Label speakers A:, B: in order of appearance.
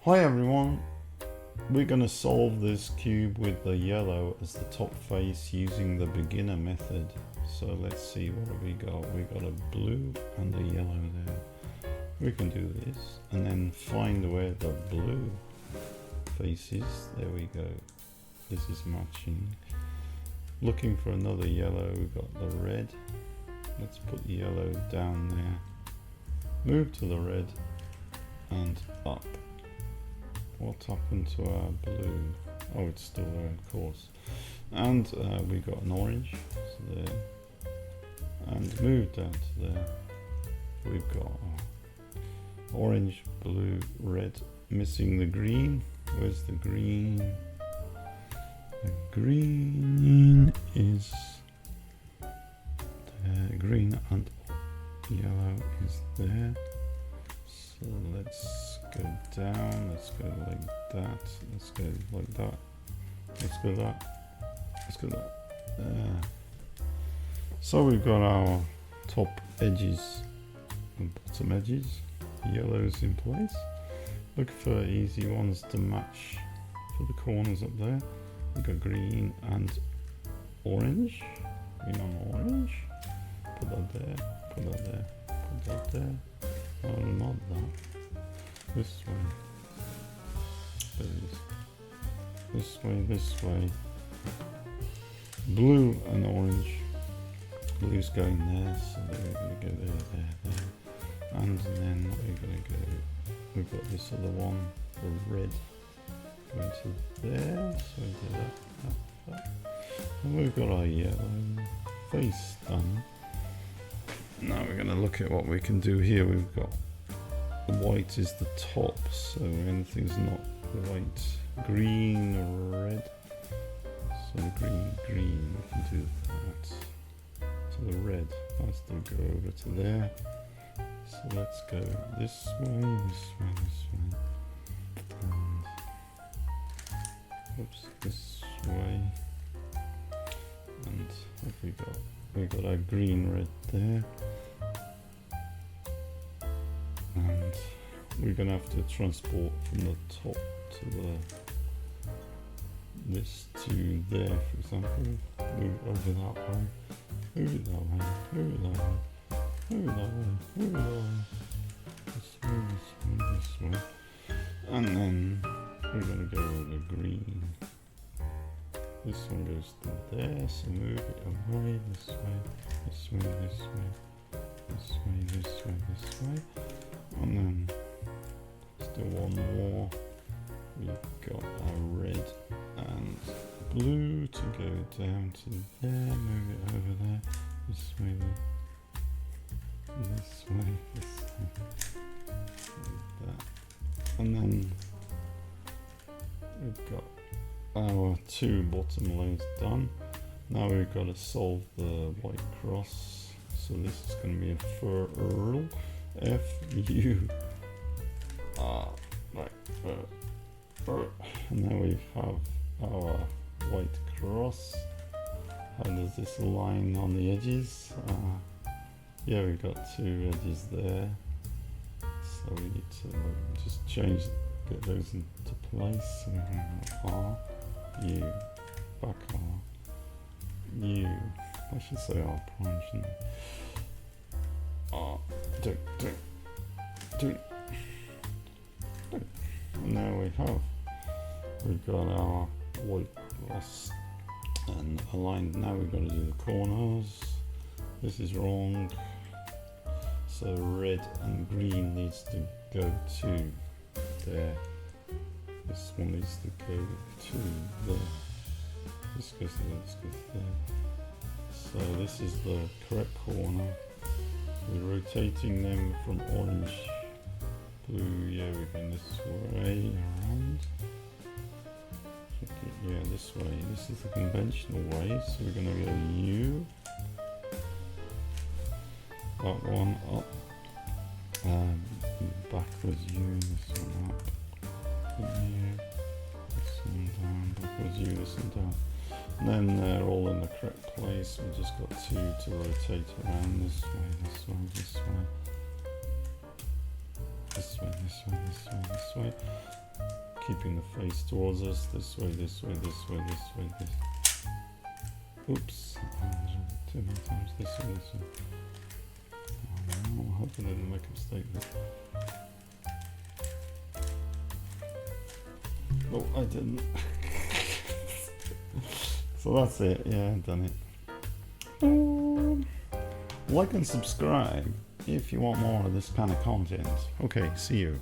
A: Hi everyone, we're going to solve this cube with the yellow as the top face using the beginner method. So let's see, what have we got? We got a blue and a yellow there. We can do this and then find where the blue face is. There we go. This is matching. Looking for another yellow, we've got the red. Let's put the yellow down there. Move to the red and up. What happened to our blue? Oh, it's still there, of course. And we got an orange, so there. And move down to there. We've got orange, blue, red. Missing the green. Where's the green? The green is there. Green and yellow is there. So let's go down, let's go like that, let's go like that, let's go that, let's go that, there. So we've got our top edges and bottom edges, yellows in place. Look for easy ones to match for the corners up there. We've got green and orange, green and orange, put that there, put that there, put that there. Oh, not that. This way. There it is. This way, this way. Blue and orange. Blue's going there, so we're going to go there. And then we're going to go. We've got this other one, the red, going to there. So we do that. And we've got our yellow face done. Now we're going to look at what we can do here. We've got the white is the top, so anything's not white. Green or red. So green, we can do that. So the red has to go over to there. So let's go this way, this way, this way. And oops, this way. And what have we got? We got our green red there. And we're gonna have to transport from the top to this to there, for example. Move it over that way. Move it that way. Move it that way. Move it that way. Move it that way. This way, this way, this way. And then we're gonna go with the green. This one goes to there, so move it away, this way, this way, this way, this way, this way, this way. And then still one more. We've got our red and blue to go down to there, move it over there, this way, this way, this way, like that. And then we've got our two bottom layers done. Now we've got to solve the white cross. So this is going to be a furl. F-U right. And now we have our white cross. How does this align on the edges? Yeah, we've got two edges there. So we need to just get those into place. So we have R, U, back R, U. I should say R prime, shouldn't I? R, do. And there we've got our white cross and aligned. Now we've got to do the corners. This is wrong. So red and green needs to go to there. This one needs to go to there. This goes there, this goes there. So this is the correct corner. We're rotating them from orange, blue, yeah, we're going this way, around. Yeah, this way. This is the conventional way, so we're going to go U. That one up. Backwards U, this one up. U. This one down, backwards U, this one down. And then they're all in the correct place. We've just got two to rotate around this way, this way, this way. This way, this way, this way, this way. keeping the face towards us. This way, this way, this way, this way, this. Oops. Too many times this way, this way. Oh, no, I hope I didn't make a mistake there. Oh, I didn't. So that's it. Yeah, I've done it. Like and subscribe if you want more of this kind of content. Okay, see you.